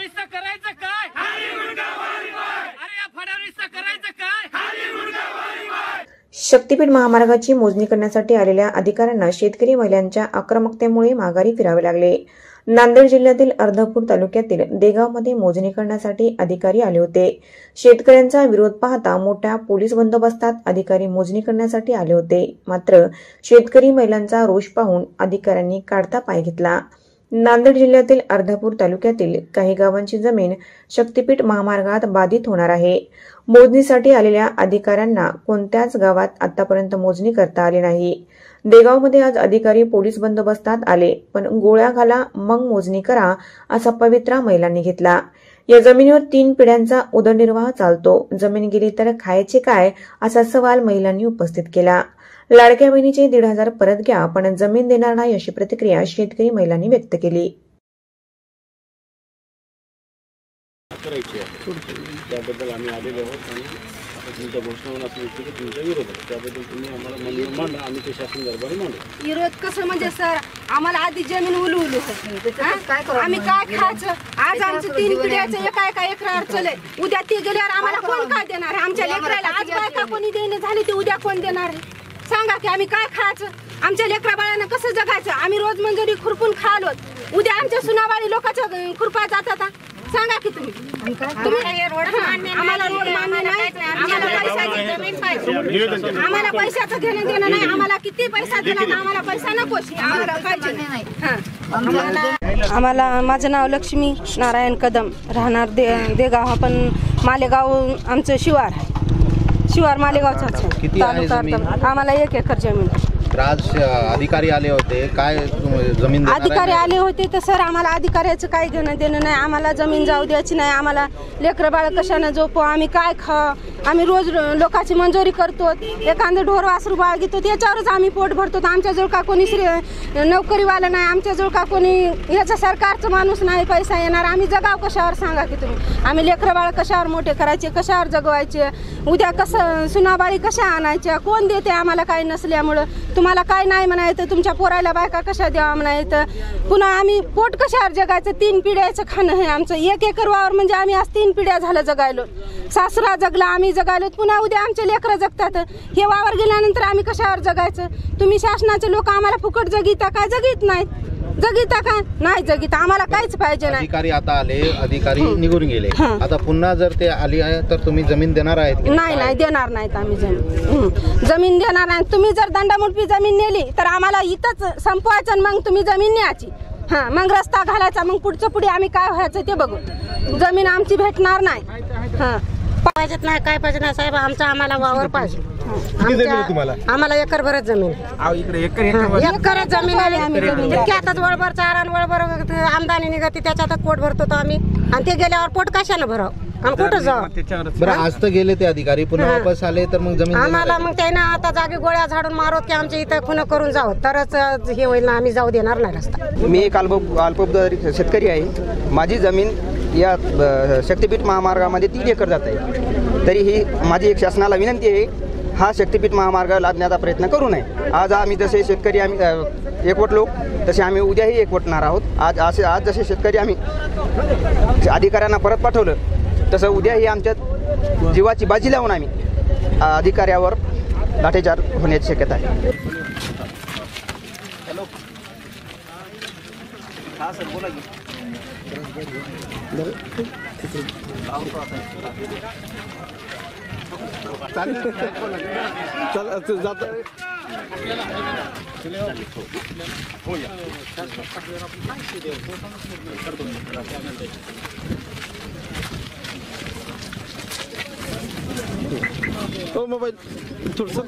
फडणवीसचं करायचं काय? अरे या फडणवीसचं करायचं काय? शक्तीपीठ महामार्गाची मोजणी करण्यासाठी आलेल्या अधिकाऱ्यांना शेतकरी महिलांच्या आक्रमकतेमुळे माघारी फिरावे लागले। नांदेड जिल्ह्यातील अर्धापूर तालुक्यातील देगावमध्ये मोजणी करण्यासाठी अधिकारी आले होते। शेतकऱ्यांचा विरोध पाहता मोठ्या पोलीस बंदोबस्तात अधिकारी मोजणी करण्यासाठी आले होते। मात्र शेतकरी महिलांचा रोष पाहून अधिकाऱ्यांनी काढता पाय घेतला। नांदेड जिल्ह्यातील अर्धापूर तालुक्यातील काही गावांची जमीन शक्तीपीठ महामार्गात बाधित होणार आहे। मोजणीसाठी आलेल्या अधिकाऱ्यांना कोणत्याच गावात आतापर्यंत मोजणी करता आली नाही। देगावमध्ये आज अधिकारी पोलीस बंदोबस्तात आले, पण गोळ्या घाला मग मोजणी करा असा पवित्रा महिलांनी घेतला। या जमिनीवर 3 पिढ्यांचा उदरनिर्वाह चालतो, जमीन गेली तर खायचे काय असा सवाल महिलांनी उपस्थित केला। लाडक्या बहिणीचे 1,500 परत घ्या, पण जमीन देणार नाही अशी प्रतिक्रिया शेतकरी महिलांनी व्यक्त केली। त्याबद्दल आम्ही आलेलो आहोत आणि तुमच्या घोषणावरून असं दिसतं की तुमचा विरोध आहे, त्याबद्दल तुम्ही आम्हाला म्हणून मांडा, आम्ही ते शासन दरबारी मांडू। विरोध कसं म्हणजे सर, आम्हाला आधी जमीन उलू आम्ही काय खायचं? आज आमचं 3 पिढ्याचं एका एकरावर चले, उद्या ते गेल्यावर आम्हाला कोण काय देणार? आमच्या लेकराला आज बायका कोणी देणे झाली ते उद्या कोण देणार आहे? सांगा की आम्ही काय खायचं? आमच्या लेकरा बाळांना कसं जगायचं? आम्ही रोज मंजुरी खुरपून खालो, उद्या आमच्या सुनावाळी लोकांच्या खुरपा जातात। सांगा की तुम्ही आम्हाला रोड मान्य नाही, आम्हाला पैशाचं घेणं देणं नाही। आम्हाला किती पैसा दिला तर आम्हाला पैसा नकोच, आम्हाला पाहिजे। आम्हाला माझं नाव लक्ष्मी नारायण कदम, राहणार देगाव, हा पण मालेगाव आमचं शिवार मालेगावचाच तालुका। आम्हाला 1 एकर जमीन। आज अधिकारी आले होते, काय जमीन अधिकारी आले होते तर सर आम्हाला अधिकाऱ्याचं काही घेणं देणं नाही, आम्हाला जमीन जाऊ द्यायची नाही। आम्हाला लेकरं बाळ कशानं झोपू, आम्ही काय खाऊ? आम्ही रोज लोकांची मंजुरी करतो, एखादं ढोर वासरू बाळ घेतो, त्याच्यावरच आम्ही पोट भरतो। आमच्याजवळ का कोणी नोकरीवाला नाही, आमच्याजवळ का कोणी याचा सरकारचं माणूस नाही, पैसा येणार, आम्ही जगाव कशावर? सांगा की तुम्ही। आम्ही लेकरं बाळ कशावर मोठे करायचे, कशावर जगवायचे? उद्या कसं सुनाबाळी कशा आणायच्या? कोण देते आम्हाला काही नसल्यामुळं? तुम्हाला काय नाही म्हणायचं, तुमच्या पोरायला बायका कशा द्यावा म्हणायचं? पुन्हा आम्ही पोट कशावर जगायचं? 3 पिढ्याचं खाणं आहे आमचं। 1 एकर वावर म्हणजे आम्ही आज 3 पिढ्या झालं जगायलो। सासरा जगला, आम्ही जगायलो, पुन्हा उद्या आमचे लेकरं जगतात। हे वावर गेल्यानंतर आम्ही कशावर जगायचं? तुम्ही शासनाचे लोक आम्हाला फुकट जगीता काय? जगीत नाहीत। जगीता का नाही जगीता? आम्हाला काहीच पाहिजे नाही। अधिकारी आता आले, अधिकारी निघून गेले, आता पुन्हा जर ते आली आहे तर तुम्ही जमीन देणार आहेत? नाही देणार नाहीत आम्ही जमीन देणार नाही। तुम्ही जर दंडामुटपी जमीन नेली तर आम्हाला इथंच संपवायचं, मग तुम्ही जमीन न्यायची, मग रस्ता घालायचा, मग पुढचं पुढे आम्ही काय व्हायचं ते बघू। जमीन आमची भेटणार नाही। पाहिजेत नाही, काय पाहिजे नाही साहेब, आम्हाला वावर पाहिजे। आम्हाला एकर भरत जमीन, एकर जमीन आली। आताच वळभर चारण वळभर आमदानी निघते, त्याच्यातच पोट भरतो आम्ही, आणि ते गेल्यावर पोट कशाला भराव? आम्ही कुठं जाऊ? बरं, आज तर गेले ते अधिकारी, पुन्हा वापस आले तर मग जमीन आम्हाला मग त्यानं आता जागी गोळ्या झाडून मारत की आमच्या इथं खुनं करून जावं तरच हे होईल ना, आम्ही जाऊ देणार नाही रस्ता। मी एक अल्पभूधारक शेतकरी आहे। माझी जमीन या शक्तीपीठ महामार्गामध्ये 3 एकर जात आहे, तरी ही माझी एक शासनाला विनंती आहे, हा शक्तीपीठ महामार्ग लादण्याचा प्रयत्न करू नये। आज आम्ही जसे शेतकरी आम्ही एकवटलो तसे आम्ही उद्याही एकवटणार आहोत। आज जसे शेतकरी आम्ही अधिकाऱ्यांना परत पाठवलं तसं उद्याही आमच्या जीवाची बाजी लावून आम्ही अधिकाऱ्यावर लाठीचार होण्याची शक्यता आहे। मोबाईल थोडंसं